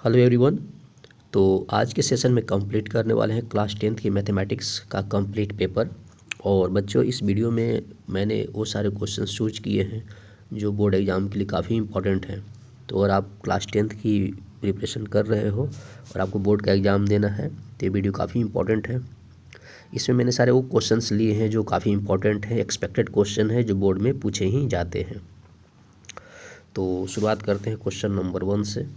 Hello everyone. तो आज के सेशन में कंप्लीट करने वाले हैं क्लास 10th की मैथमेटिक्स का कंप्लीट पेपर। और बच्चों, इस वीडियो में मैंने वो सारे क्वेश्चंस चूज किए हैं जो बोर्ड एग्ज़ाम के लिए काफ़ी इंपॉर्टेंट हैं। तो अगर आप क्लास 10th की प्रिपरेशन कर रहे हो और आपको बोर्ड का एग्ज़ाम देना है तो ये वीडियो काफ़ी इंपॉर्टेंट है। इसमें मैंने सारे वो क्वेश्चंस लिए हैं जो काफ़ी इंपॉर्टेंट हैं, एक्सपेक्टेड क्वेश्चन है जो बोर्ड में पूछे ही जाते हैं। तो शुरुआत करते हैं क्वेश्चन नंबर 1 से।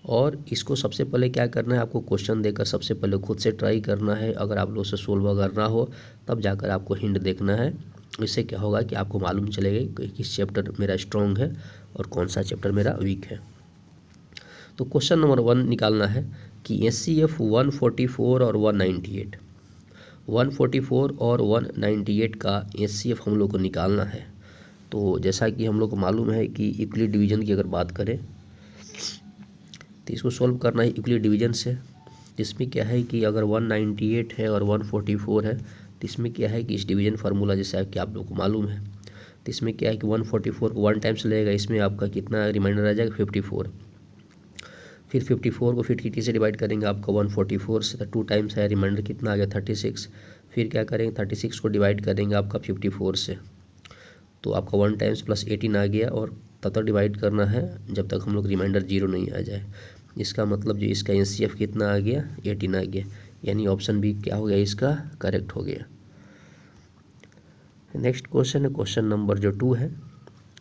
और इसको सबसे पहले क्या करना है, आपको क्वेश्चन देकर सबसे पहले खुद से ट्राई करना है। अगर आप लोग से सोल्व करना हो तब जाकर आपको हिंट देखना है। इससे क्या होगा कि आपको मालूम चलेगा कि किस चैप्टर मेरा स्ट्रॉन्ग है और कौन सा चैप्टर मेरा वीक है। तो क्वेश्चन नंबर 1 निकालना है कि SCF 144 और 198 144 और 198 का SCF हम लोग को निकालना है। तो जैसा कि हम लोग को मालूम है कि इक्वली डिवीजन की अगर बात करें तो इसको सॉल्व करना है इक्वली डिवीजन से। इसमें क्या है कि अगर 198 है और 144 है तो इसमें क्या है कि इस डिवीजन फार्मूला जैसा कि आप लोग को मालूम है, तो इसमें क्या है कि 144 को 1 टाइम्स लगेगा, इसमें आपका कितना रिमाइंडर आ जाएगा 54। फिर 54 को फिर TT से डिवाइड करेंगे, आपका 144 से 2 टाइम्स है, रिमाइंडर कितना आ गया 36। फिर क्या करेंगे 36 को डिवाइड करेंगे आपका 54 से, तो आपका 1 टाइम्स प्लस 18 आ गया। और तब तक डिवाइड करना है जब तक हम लोग रिमाइंडर 0 नहीं आ जाए। इसका मतलब जो इसका SCF कितना आ गया 18 आ गया, यानी ऑप्शन बी क्या हो गया इसका करेक्ट हो गया। नेक्स्ट क्वेश्चन है क्वेश्चन नंबर जो 2 है।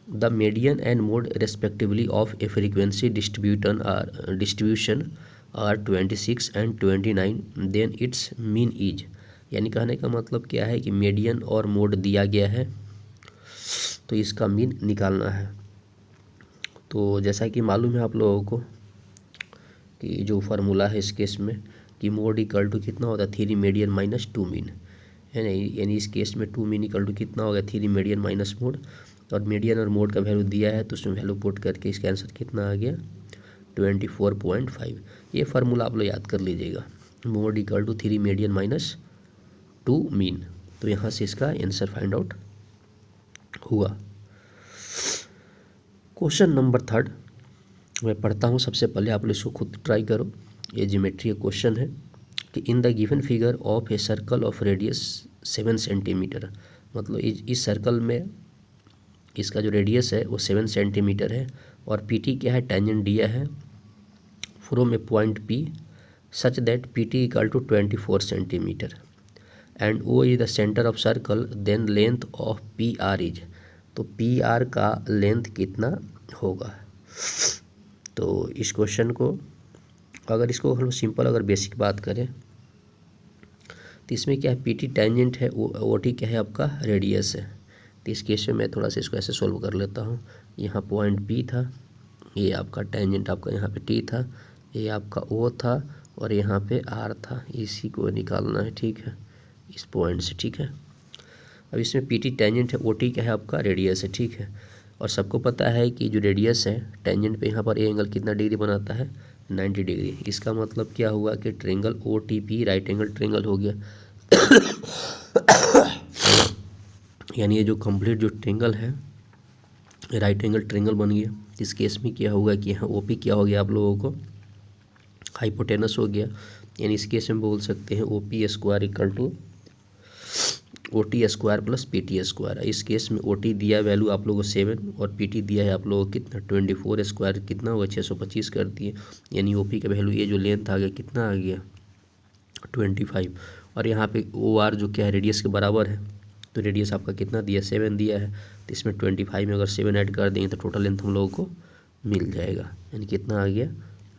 The median and mode respectively of a frequency distribution are 26 and 29, then it's mean is. यानी कहने का मतलब क्या है कि मीडियन और मोड दिया गया है तो इसका मीन निकालना है। तो जैसा कि मालूम है आप लोगों को कि जो फार्मूला है इस केस में कि मोड इक्वल टू कितना होता है 3 मीडियन माइनस 2 मीन, है ना। यानी इस केस में 2 मीन इक्वल टू कितना होगा 3 मीडियन माइनस मोड। और मीडियन और मोड का वैल्यू दिया है तो उसमें वैल्यू पुट करके इसका आंसर कितना आ गया 24.5। ये फार्मूला आप लोग याद कर लीजिएगा, mode equal to 3 median minus 2 mean. तो यहाँ से इसका आंसर फाइंड आउट हुआ। क्वेश्चन नंबर 3 मैं पढ़ता हूँ, सबसे पहले आप लोग इसको खुद ट्राई करो। ये ज्योमेट्री का क्वेश्चन है कि in the given figure of a circle of radius 7 centimetre, मतलब इस सर्कल में इसका जो रेडियस है वो 7 सेंटीमीटर है और PT क्या है टेंजेंट दिया है from a point P such that PT equal to 24 centimetre and O is the centre of circle, then length of PR is. तो PR का लेंथ कितना होगा। तो इस क्वेश्चन को अगर इसको हम सिंपल अगर बेसिक बात करें तो इसमें क्या है PT टेंजेंट है, OT क्या है आपका रेडियस है। तो इस केस में मैं थोड़ा सा इसको ऐसे सोल्व कर लेता हूँ। यहाँ पॉइंट P था, ये आपका टेंजेंट आपका यहाँ पे T था, ये आपका O था और यहाँ पे R था, इसी को निकालना है, ठीक है, इस पॉइंट से, ठीक है। अब इसमें PT टेंजेंट है, OT क्या है आपका रेडियस है, ठीक है। और सबको पता है कि जो रेडियस है टेंजेंट पे यहाँ पर ये एंगल कितना डिग्री बनाता है 90 डिग्री। इसका मतलब क्या हुआ कि triangle OTP right angle triangle हो गया। यानी ये जो कंप्लीट जो ट्रेंगल है राइट एंगल ट्रेंगल बन गया। इस केस में क्या होगा कि यहाँ OP क्या हो गया आप लोगों को हाइपोटेनस हो गया। यानी इस केस में बोल सकते हैं OP square equal to OT square plus PT square. इस केस में OT दिया वैल्यू आप लोगों को 7 और PT दिया है आप लोगों को कितना 24 स्क्वायर कितना हुआ 625 कर दिए। यानी OP का वैल्यू ये जो लेंथ आ गया कितना आ गया 25। और यहाँ पे OR जो क्या है रेडियस के बराबर है, तो रेडियस आपका कितना दिया 7 दिया है, तो इसमें 25 में अगर 7 ऐड कर देंगे तो टोटल लेंथ हम लोगों को मिल जाएगा, यानी कितना आ गया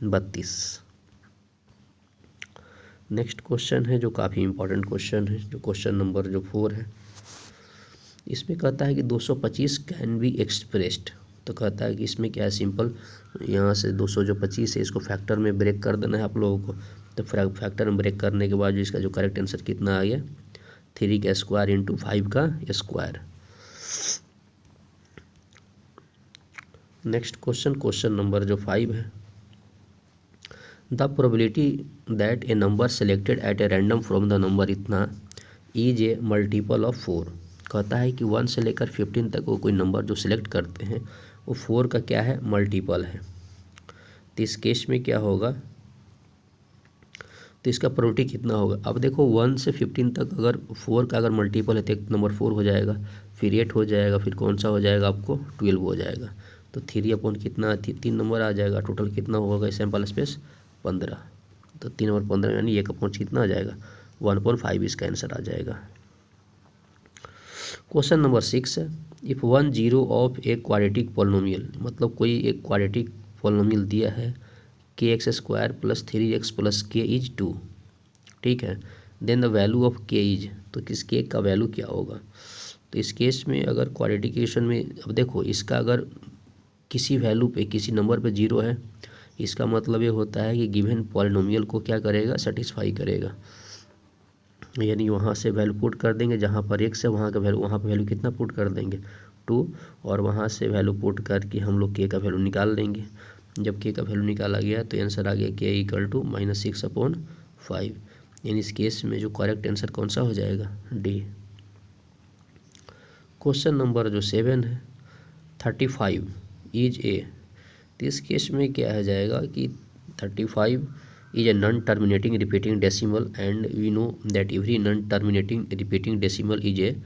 32। नेक्स्ट क्वेश्चन है जो काफ़ी इंपॉर्टेंट क्वेश्चन है, जो क्वेश्चन नंबर जो 4 है। इसमें कहता है कि 225 कैन बी एक्सप्रेस्ड। तो कहता है कि इसमें क्या है सिंपल, यहाँ से 225 है इसको फैक्टर में ब्रेक कर देना है आप लोगों को। तो फैक्टर में ब्रेक करने के बाद जो इसका जो करेक्ट आंसर कितना आ गया 3 का स्क्वायर इंटू 5 का square. Next question question number जो 5 है। The probability that A number selected at a random from the number इतना इज ए मल्टीपल ऑफ 4। कहता है कि 1 से लेकर 15 तक वो कोई नंबर जो सिलेक्ट करते हैं वो 4 का क्या है मल्टीपल है। तो इस केस में क्या होगा, तो इसका प्रोबेबिलिटी कितना होगा। अब देखो 1 से 15 तक अगर 4 का अगर मल्टीपल है तो एक नंबर 4 हो जाएगा, फिर 8 हो जाएगा, फिर कौन सा हो जाएगा आपको 12 हो जाएगा। तो 3 अपॉन कितना 3 नंबर आ जाएगा, टोटल कितना होगा सैम्पल स्पेस 15। तो 3 और 15 यानी 1 अपॉन कितना आ जाएगा 1/5 इसका आंसर आ जाएगा। क्वेश्चन नंबर 6 है, if 1 zero of a quadratic polynomial, मतलब कोई एक क्वाड्रेटिक पॉलिनोमियल दिया है kx² + 3x + k इज 2, ठीक है। Then the value of k is, तो किस के का वैल्यू क्या होगा। तो इस केस में अगर क्वाड्रेटिकेशन में, अब देखो इसका अगर किसी वैल्यू पे किसी नंबर पे 0 है, इसका मतलब ये होता है कि गिवन पॉलिनोमियल को क्या करेगा सेटिस्फाई करेगा। यानी वहाँ से वैल्यू पुट कर देंगे, जहाँ पर x है वहाँ का वैल्यू, वहाँ पर वैल्यू कितना पुट कर देंगे 2, और वहाँ से वैल्यू पुट करके हम लोग k का वैल्यू निकाल लेंगे। जब k का वैल्यू निकाला गया तो आंसर आ गया k = -6/5। यानी इस केस में जो करेक्ट आंसर कौन सा हो जाएगा डी। क्वेश्चन नंबर जो 7 है, 35 इज ए, तो इस केस में क्या हो जाएगा कि 35 is a non terminating repeating decimal and we know that every non terminating repeating decimal is a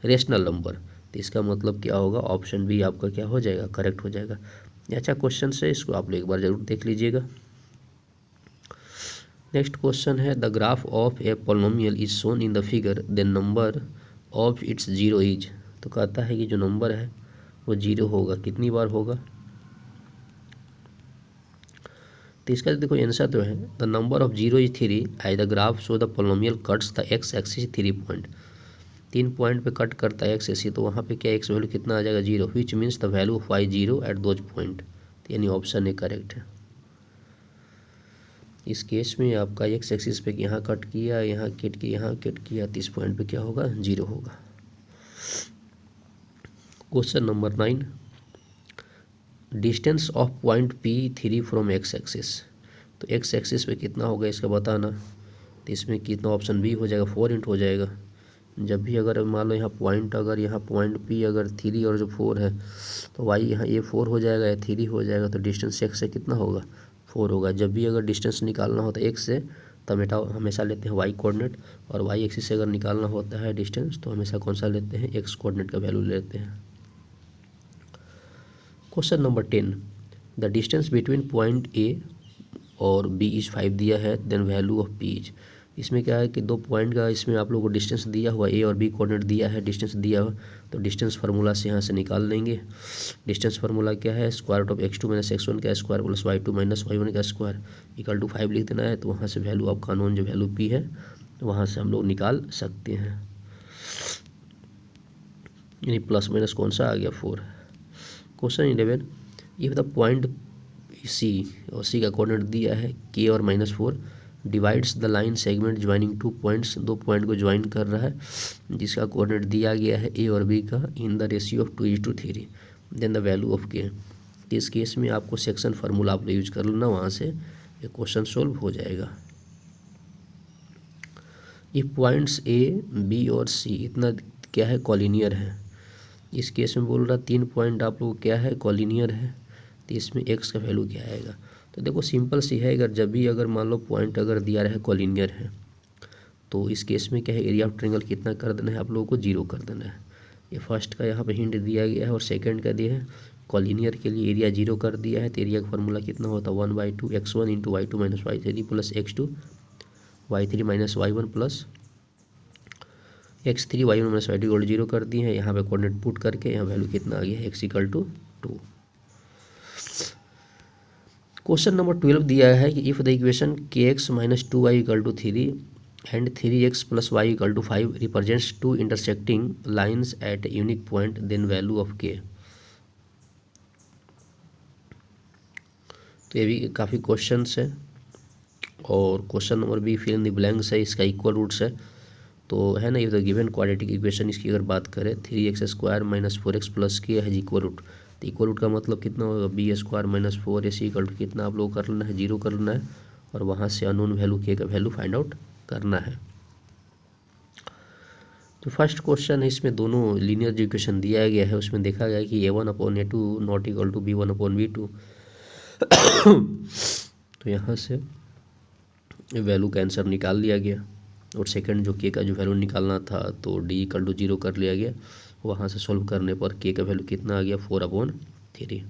rational number. तो इसका मतलब क्या होगा, ऑप्शन बी आपका क्या हो जाएगा करेक्ट हो जाएगा। ये अच्छा क्वेश्चन है, इसको आप लोग एक बार जरूर देख लीजिएगा। नेक्स्ट क्वेश्चन है, the graph of a polynomial is shown in the figure, the number of its zero is, तो कहता है कि जो नंबर है वो जीरो होगा, कितनी बार होगा। तो इसका देखो आंसर तो है the number of zero is 3 as the graph so the polynomial cuts the x axis 3 point, 3 point पे कट करता है एक्स एक्सिस, तो वहाँ पे क्या एक्स वैल्यू कितना आ जाएगा 0, which means the value of y 0 at those point. यानी ऑप्शन ए करेक्ट है। इस केस में आपका एक्स एक्सिस पे यहाँ कट किया, यहाँ कट किया, यहाँ कट किया, तो इस पॉइंट पे क्या होगा 0 होगा। Question number 9, distance of point P3 from x axis, तो एक्स एक्सिस पे कितना होगा इसका बताना। तो इसमें कितना ऑप्शन बी हो जाएगा 4 इंटू हो जाएगा। जब भी अगर मान लो यहाँ पॉइंट, अगर यहाँ पॉइंट P अगर 3 और जो 4 है, तो y यहाँ ये 4 हो जाएगा या 3 हो जाएगा, तो डिस्टेंस x से कितना होगा 4 होगा। जब भी अगर डिस्टेंस निकालना होता है x से, तो हमेशा लेते हैं y कोऑर्डिनेट, और y एक्सिस से अगर निकालना होता है डिस्टेंस तो हमेशा कौन सा लेते हैं x कोऑर्डिनेट का वैल्यू लेते हैं। Question number 10, the distance between point A और बी इज 5 दिया है, then value of P is. इसमें क्या है कि दो पॉइंट का इसमें आप लोगों को डिस्टेंस दिया हुआ, ए और बी कोऑर्डिनेट दिया है, डिस्टेंस दिया हुआ, तो डिस्टेंस फार्मूला से यहाँ से निकाल लेंगे। डिस्टेंस फार्मूला क्या है, √of x2 - x1 का स्क्वायर प्लस y2 - y1 का स्क्वायर = 5 लिख देना है। तो वहाँ से वैल्यू ऑफ कानून जो वैल्यू पी है वहाँ से हम लोग निकाल सकते हैं। यानी प्लस माइनस कौन सा आ गया 4। Question 11, if the point C, और सी का कोऑर्डिनेट दिया है k और -4, divides the line segment joining 2 points, 2 point को ज्वाइन कर रहा है, जिसका कोऑर्डिनेट दिया गया है a और b का in the ratio of 2:3, then the value of k। इस केस में आपको सेक्शन फार्मूला आप यूज कर लेना, वहाँ से ये क्वेश्चन सोल्व हो जाएगा। ये पॉइंट्स a b और c इतना क्या है कॉलिनियर है। इस केस में बोल रहा 3 पॉइंट आप लोग क्या है कॉलिनियर है, तो इसमें x का वैल्यू क्या आएगा। तो देखो सिंपल सी है, अगर जब भी अगर मान लो पॉइंट अगर दिया रहे कॉलिनियर है, तो इस केस में क्या है एरिया ऑफ ट्रायंगल कितना कर देना है आप लोगों को 0 कर देना है। ये फर्स्ट का यहाँ पे हिंट दिया गया है, और सेकंड का दिया है कॉलिनियर के लिए एरिया 0 कर दिया है, तो एरिया का फार्मूला कितना होता है 1/2 x1 × y2 - y3 plus x2 y3 - y1 plus x3 y1 - y2 = 0 कर दिए हैं। यहाँ पे कोऑर्डिनेट पुट करके यहाँ वैल्यू कितना आ गया है x = 2। क्वेश्चन नंबर 12 दिया है कि if the equation kx - 2y = 3 and 3x + y = 5 represents 2 intersecting lines at unique point, then value of k। तो ये भी काफ़ी क्वेश्चंस है, और question number B fill in the blanks है, इसका इक्वल रूट्स है। तो है ना, if the given quadratic equation, इसकी अगर बात करें 3x² - 4x + k है इक्वल रूट, तो इक्वल रूट का मतलब कितना होगा b² - 4ac = कितना आप लोग कर लेना है 0 कर लेना है, और वहाँ से अननोन वैल्यू k का वैल्यू फाइंड आउट करना है। तो फर्स्ट क्वेश्चन है, इसमें दोनों लीनियर जो इक्वेशन दिया गया है उसमें देखा गया कि a1/a2 ≠ b1/b2, तो यहाँ से वैल्यू का आंसर निकाल लिया गया, और सेकंड जो के का जो वैल्यू निकालना था तो डी इक्वल टू 0 कर लिया गया। वहाँ से सॉल्व करने पर के का वैल्यू कितना आ गया 4/3।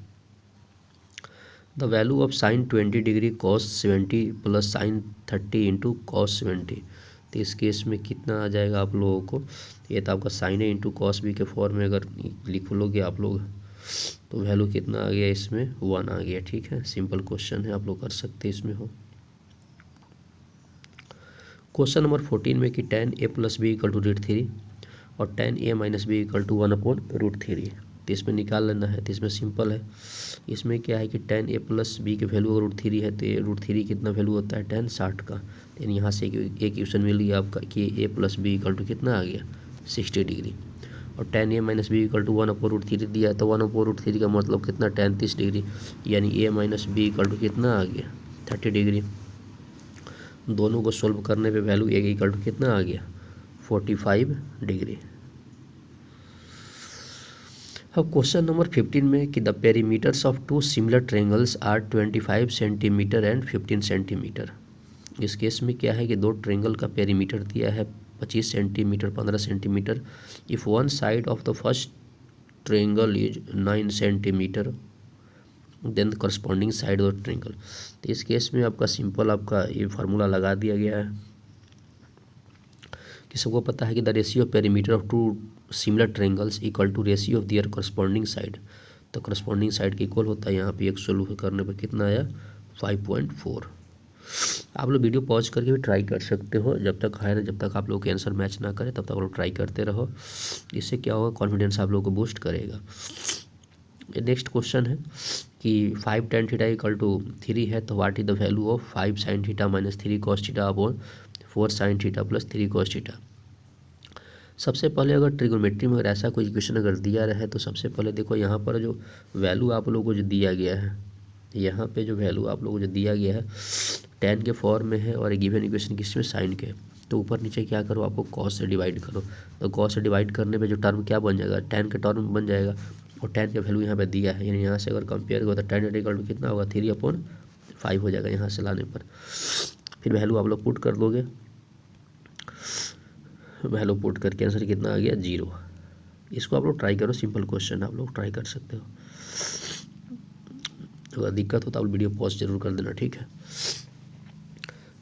The value of sine 20 degree cos 70 plus sign 30 into cos 70। तो इस केस में कितना आ जाएगा आप लोगों को, ये तो आपका साइन है इंटू कॉस बी के फॉर्म में अगर लिख लोगे आप लोग तो वैल्यू कितना आ गया इसमें 1 आ गया। ठीक है, सिंपल क्वेश्चन है, आप लोग कर सकते हैं इसमें हो। क्वेश्चन नंबर 14 में कि tan a plus B equal to √3 और tan a minus B equal to 1/√3। तो इसमें निकाल लेना है। तो इसमें सिंपल है, इसमें क्या है कि tan a प्लस बी की वैल्यू अगर √3 है तो ये √3 कितना वैल्यू होता है tan 60 का। यानी यहाँ से एक इक्वेशन मिल गया आपका कि a plus B equal to कितना आ गया 60 डिग्री, और tan a minus B equal to 1/√3 दिया है तो 1/√3 का मतलब कितना tan 30 डिग्री, यानी a minus B equal to कितना आ गया 30 डिग्री। दोनों को सोल्व करने पे वैल्यू ए इक्वल टू कितना आ गया 45 डिग्री। अब क्वेश्चन नंबर 15 में कि the perimeters of two similar triangles are 25 centimetre and 15 centimetre. इस केस में क्या है कि दो ट्रायंगल का पेरीमीटर दिया है 25 centimetre 15 centimetre. If one side of the first triangle is 9 centimetre then the corresponding side of triangle. तो इस केस में आपका सिंपल आपका ये फार्मूला लगा दिया गया है कि सबको पता है कि the ratio of perimeter of two similar triangles equal to ratio of their corresponding side. तो करस्पॉन्डिंग साइड के इक्वल होता है। यहाँ पे एक सोल्व करने पर कितना आया 5.4। आप लोग वीडियो पॉज करके भी ट्राई कर सकते हो, जब तक है जब तक आप लोग के आंसर मैच ना करे तब तक आप लोग ट्राई करते रहो। इससे क्या होगा, कॉन्फिडेंस आप लोग को बूस्ट करेगा। नेक्स्ट क्वेश्चन है कि 5 tan थीटा इक्वल टू 3 है तो what is the value of 5 sin theta minus 3 cos theta upon 4 sin theta plus 3 cos theta. सबसे पहले अगर ट्रिगोनोमेट्री में अगर ऐसा कोई इक्वेशन अगर दिया रहे तो सबसे पहले देखो यहाँ पर जो वैल्यू आप लोगों को जो दिया गया है, यहाँ पे जो वैल्यू आप लोगों को जो दिया गया है tan के फॉर्म में है और गिवन इक्वेशन किसमें साइन के। तो ऊपर नीचे क्या करो, आपको cos से डिवाइड करो। तो cos से डिवाइड करने पे जो टर्म क्या बन जाएगा tan के टर्म बन जाएगा, और tan का वैल्यू यहाँ पे दिया है, यानी यहाँ से अगर कंपेयर करो तो tan इक्वल टू कितना होगा 3/5 हो जाएगा यहाँ से लाने पर। फिर वैल्यू आप लोग पुट कर दोगे, वैल्यू पुट करके आंसर कितना आ गया 0। इसको आप लोग ट्राई करो, सिंपल क्वेश्चन आप लोग ट्राई कर सकते हो। अगर दिक्कत हो तो आप वीडियो पॉज जरूर कर देना, ठीक है।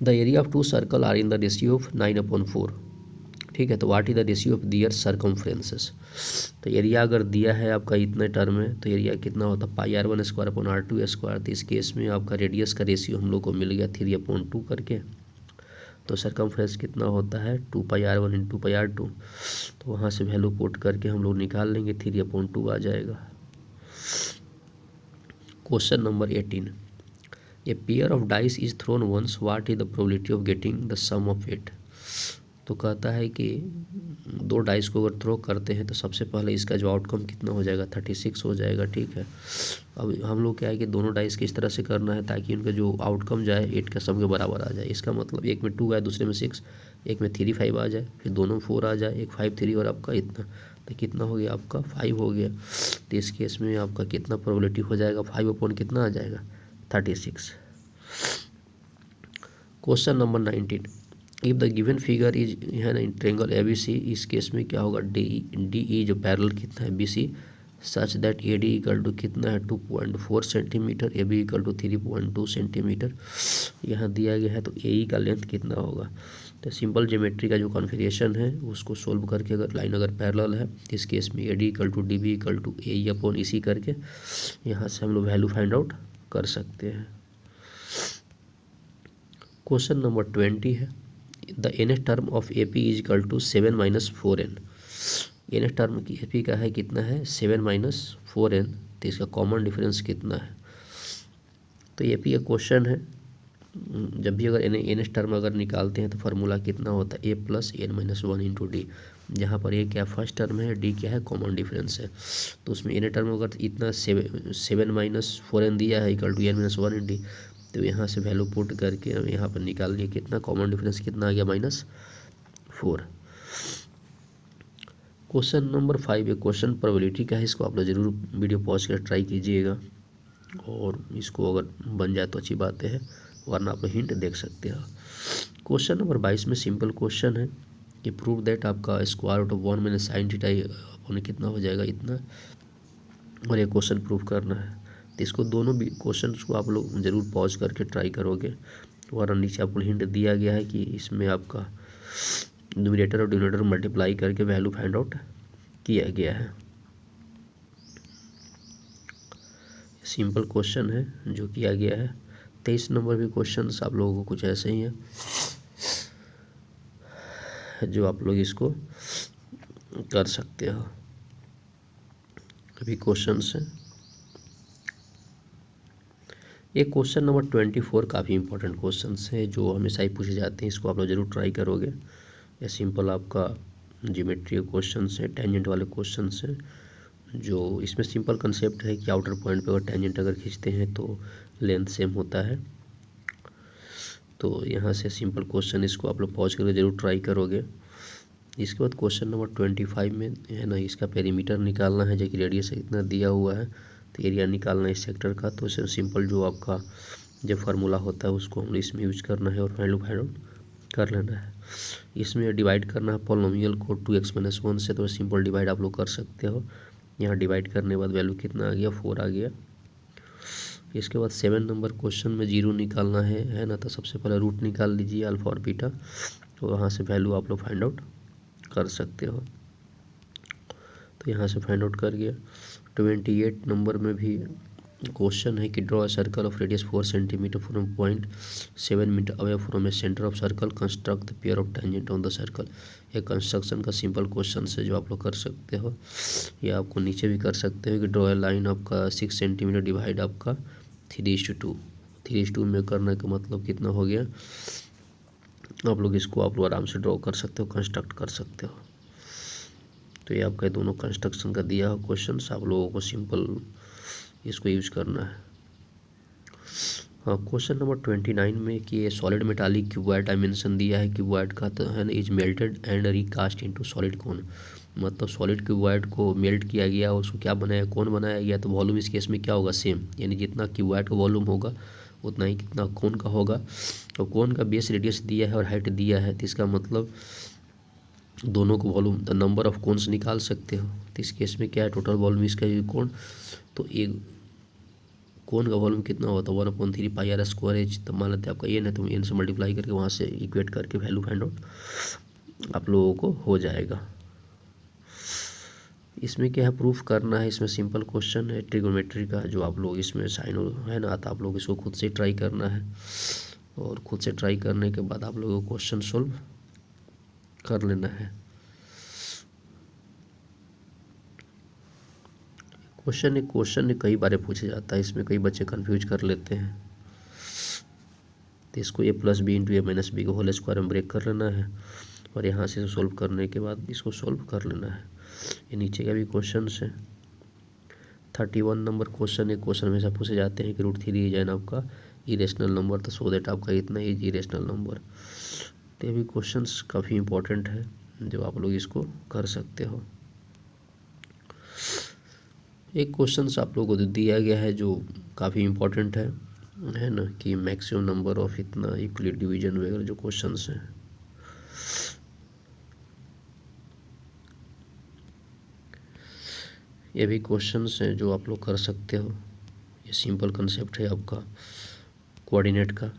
The area of two circle are in the ratio of 9/4। ठीक है, तो what is the ratio of their circumferences. तो एरिया अगर दिया है आपका इतने टर्म में तो एरिया कितना होता है πr1² अपॉन r2²। तो इस केस में आपका रेडियस का रेशियो हम लोग को मिल गया 3/2 करके। तो सरकमफ्रेंस कितना होता है 2πr1 इंटू πr2। तो वहाँ से वैल्यू पुट करके हम लोग निकाल लेंगे 3/2 आ जाएगा। Question number 18, a pair of dice is thrown once what is the probability of getting the sum of it. तो कहता है कि दो डाइस को अगर थ्रो करते हैं तो सबसे पहले इसका जो आउटकम कितना हो जाएगा 36 हो जाएगा। ठीक है, अब हम लोग क्या है कि दोनों डाइस किस तरह से करना है ताकि उनका जो आउटकम जाए 8 का सम के बराबर आ जाए। इसका मतलब एक में 2 आए, दूसरे में 6, एक में 3 5 आ जाए, फिर दोनों में 4 आ जाए, एक 5 3 और आपका इतना, तो कितना हो गया आपका 5 हो गया। तो इस केस में आपका कितना प्रोबेबिलिटी हो जाएगा 5/, कितना आ जाएगा 36। Question number 19, if the given figure is है ना ट्रायंगल ABC, इस केस में क्या होगा DE जो पैरेलल कितना है BC such that AD equal to कितना है 2.4 centimetre, AB equal to 3.2 centimetre यहाँ दिया गया है। तो AE का लेंथ कितना होगा। तो सिंपल ज्योमेट्री का जो कॉन्फिगरेशन है उसको सोल्व करके अगर लाइन अगर पैरेलल है इस केस में AD equal to DB equal to AE upon EC करके यहाँ से हम लोग वैल्यू फाइंड आउट कर सकते हैं। क्वेश्चन नंबर 20 है the nth term of AP is equal to 7 - 4n। nth term की AP का है कितना है 7 - 4n। तो इसका कॉमन डिफरेंस कितना है। तो AP का क्वेश्चन है, जब भी अगर nth टर्म अगर निकालते हैं तो फार्मूला कितना होता है a + n - 1 इंटू डी। जहाँ पर a क्या फर्स्ट टर्म है, d क्या है कॉमन डिफरेंस है। तो उसमें n टर्म अगर इतना 7 - 4n दिया है equal to n - 1 in D, तो यहाँ से वैल्यू पुट करके यहाँ पर निकाल लिए कितना कॉमन डिफरेंस कितना आ गया -4। क्वेश्चन नंबर 5 एक क्वेश्चन प्रोबेबिलिटी का है, इसको आप लोग जरूर वीडियो पॉज कर ट्राई कीजिएगा। और इसको अगर बन जाए तो अच्छी बात है, वरना आप हिंट देख सकते हो। क्वेश्चन नंबर 22 में सिंपल क्वेश्चन है कि प्रूव दैट आपका square root of 1 minus sine theta अपने कितना हो जाएगा, इतना, और ये क्वेश्चन प्रूव करना है। तो इसको दोनों भी क्वेश्चन को आप लोग ज़रूर पॉज करके ट्राई करोगे, वरना नीचे आपको हिंट दिया गया है कि इसमें आपका न्यूमरेटर और डिनोमिनेटर मल्टीप्लाई करके वैल्यू फाइंड आउट किया गया है। सिंपल क्वेश्चन है जो किया गया है। 23 नंबर भी क्वेश्चन आप लोगों को कुछ ऐसे ही हैं जो आप लोग इसको कर सकते हो। अभी क्वेश्चन है, एक क्वेश्चन नंबर 24 काफ़ी इंपॉर्टेंट क्वेश्चन है जो हमेशा ही पूछे जाते हैं, इसको आप लोग ज़रूर ट्राई करोगे। ये सिंपल आपका ज्योमेट्री क्वेश्चन है, टेंजेंट वाले क्वेश्चन है, जो इसमें सिंपल कंसेप्ट है कि आउटर पॉइंट पे अगर टेंजेंट अगर खींचते हैं तो लेंथ सेम होता है। तो यहाँ से सिंपल क्वेश्चन, इसको आप लोग पॉज करके ज़रूर ट्राई करोगे। इसके बाद क्वेश्चन नंबर 25 में है ना, इसका पेरीमीटर निकालना है, जो कि रेडियस इतना दिया हुआ है, तो एरिया निकालना है इस सेक्टर का। तो सिंपल जो आपका जो फार्मूला होता है उसको हम इसमें यूज करना है और वैल्यू फाइंड आउट कर लेना है। इसमें डिवाइड करना है पॉलिनोमियल को 2x-1 से, तो सिंपल डिवाइड आप लोग कर सकते हो। यहाँ डिवाइड करने के बाद वैल्यू कितना आ गया, 4 आ गया। इसके बाद 7 नंबर क्वेश्चन में 0 निकालना है ना, तो सबसे पहले रूट निकाल लीजिए अल्फा और बीटा, तो वहाँ से वैल्यू आप लोग फाइंड आउट कर सकते हो। तो यहाँ से फाइंड आउट कर गया। 28 नंबर में भी क्वेश्चन है कि draw a circle of radius 4 centimetre from point 7 metre away from a centre of circle, construct the pair of tangent on the circle. ये कंस्ट्रक्शन का सिंपल क्वेश्चन है जो आप लोग कर सकते हो, या आपको नीचे भी कर सकते हो कि ड्रॉ ए लाइन आपका 6 सेंटीमीटर डिवाइड आपका 3:2। 3:2 में करने का मतलब कितना हो गया, आप लोग इसको आप लोग आराम से ड्रॉ कर सकते हो, कंस्ट्रक्ट कर सकते हो। तो ये आपका दोनों कंस्ट्रक्शन का दिया हो क्वेश्चन, आप लोगों को सिंपल इसको यूज करना है। हाँ, क्वेश्चन नंबर 29 में कि ये सॉलिड मेटालिक क्यूबॉइड डायमेंशन दिया है क्यूबॉइड का, तो है ना, is melted and recast into solid कोन। मतलब सॉलिड क्यूबॉइड को मेल्ट किया गया, उसको क्या बनाया, कोन बनाया गया। तो वॉल्यूम इस केस में क्या होगा, सेम, यानी जितना क्यूबॉइड का वॉल्यूम होगा उतना ही कितना कोन का होगा। और कोन का बेस रेडियस दिया है और हाइट दिया है, तो इसका मतलब दोनों को volume the number of cones निकाल सकते हो। तो इस केस में क्या है, टोटल वॉल्यूम इसका कोन, तो एक कोन का वॉल्यूम कितना होता है 1/3 पाई आर स्क्वायर एच। तो मान लेते हैं आपका एन है, तो एन से मल्टीप्लाई करके वहाँ से इक्वेट करके वैल्यू फाइंड आउट आप लोगों को हो जाएगा। इसमें क्या है, प्रूफ करना है। इसमें सिंपल क्वेश्चन है ट्रिगोनोमेट्री का, जो आप लोग इसमें साइन है ना, तो आप लोग इसको खुद से ट्राई करना है, और खुद से ट्राई करने के बाद आप लोगों को क्वेश्चन सोल्व कर लेना है। क्वेश्चन कई बार पूछा जाता है, इसमें कई बच्चे कंफ्यूज कर लेते हैं। तो इसको a+b इंटू a-b को होल स्क्वायर में ब्रेक कर लेना है, और यहाँ से सोल्व करने के बाद इसको सोल्व कर लेना है। ये नीचे का भी क्वेश्चन है। 31 नंबर क्वेश्चन, एक क्वेश्चन हमेशा पूछे जाते हैं कि √3 इज एन आपका इरेशनल नंबर, तो सो दैट आपका इतना इज इरेशनल नंबर। तो ये भी क्वेश्चन काफ़ी इंपॉर्टेंट है जो आप लोग इसको कर सकते हो। एक क्वेश्चन आप लोगों को दिया गया है जो काफ़ी इंपॉर्टेंट है ना, कि मैक्सिमम नंबर ऑफ इतना इक्वली डिवीजन वगैरह जो क्वेश्चंस हैं। ये भी क्वेश्चंस हैं जो आप लोग कर सकते हो। ये सिंपल कंसेप्ट है आपका कोऑर्डिनेट का।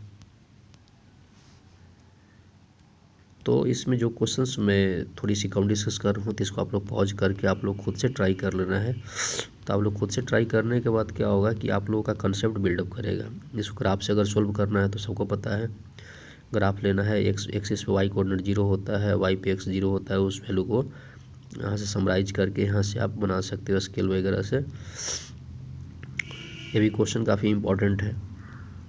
तो इसमें जो क्वेश्चंस मैं थोड़ी सी कम डिस्कस कर रहा हूँ, तो इसको आप लोग पॉज करके आप लोग खुद से ट्राई कर लेना है। तो आप लोग खुद से ट्राई करने के बाद क्या होगा कि आप लोगों का कंसेप्ट बिल्डअप करेगा। इसको ग्राफ से अगर सोल्व करना है तो सबको पता है, ग्राफ लेना है, एक्सिस पे वाई कोऑर्डिनेट 0 होता है, वाई पे x 0 होता है, उस वैल्यू को यहाँ से समराइज करके यहाँ से आप बना सकते हो स्केल वगैरह से। ये भी क्वेश्चन काफ़ी इंपॉर्टेंट है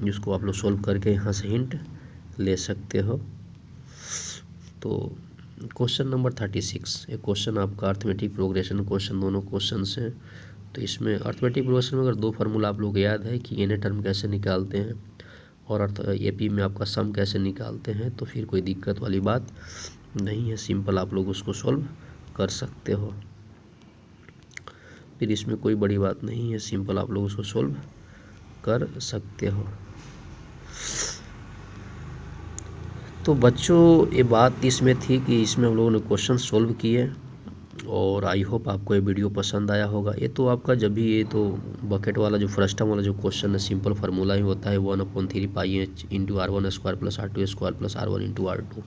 जिसको आप लोग सोल्व करके यहाँ से हिंट ले सकते हो। तो क्वेश्चन नंबर 36, एक क्वेश्चन आपका अर्थमेटिक प्रोग्रेशन क्वेश्चन, दोनों क्वेश्चन हैं। तो इसमें अर्थमेटिक प्रोग्रेशन में अगर दो फार्मूला आप लोग याद है कि एन टर्म कैसे निकालते हैं और AP में आपका सम कैसे निकालते हैं, तो फिर कोई दिक्कत वाली बात नहीं है, सिंपल आप लोग उसको सॉल्व कर सकते हो। फिर इसमें कोई बड़ी बात नहीं है, सिंपल आप लोग उसको सॉल्व कर सकते हो। तो बच्चों ये बात इसमें थी कि इसमें हम लोगों ने क्वेश्चन सोल्व किए और आई होप आपको ये वीडियो पसंद आया होगा। ये तो आपका जब भी ये तो बकेट वाला जो फर्स्ट वाला जो क्वेश्चन है सिंपल फार्मूला ही होता है 1/3 into R1 square plus R2 square plus R1 into R2,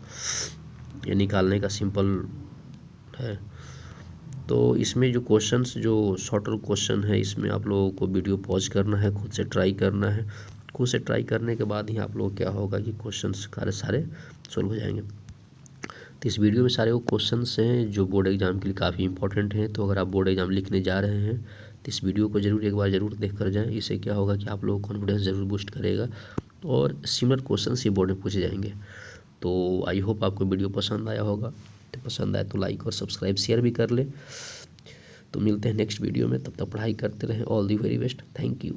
ये निकालने का सिंपल है। तो इसमें जो क्वेश्चंस जो शॉर्टर क्वेश्चन है इसमें आप लोगों को वीडियो पॉज करना है, खुद से ट्राई करना है। खुद से ट्राई करने के बाद ही आप लोग क्या होगा कि क्वेश्चंस सारे सोल्व हो जाएंगे। तो इस वीडियो में सारे वो क्वेश्चंस हैं जो बोर्ड एग्जाम के लिए काफ़ी इंपॉर्टेंट हैं। तो अगर आप बोर्ड एग्जाम लिखने जा रहे हैं तो इस वीडियो को जरूर एक बार ज़रूर देख कर जाएँ। इससे क्या होगा कि आप लोगों को कॉन्फिडेंस ज़रूर बूस्ट करेगा और सिमिलर क्वेश्चन ये बोर्ड में पूछे जाएंगे। तो आई होप आपको वीडियो पसंद आया होगा। तो पसंद आए तो लाइक और सब्सक्राइब शेयर भी कर ले। तो मिलते हैं नेक्स्ट वीडियो में, तब तक पढ़ाई करते रहें। All the very best, thank you.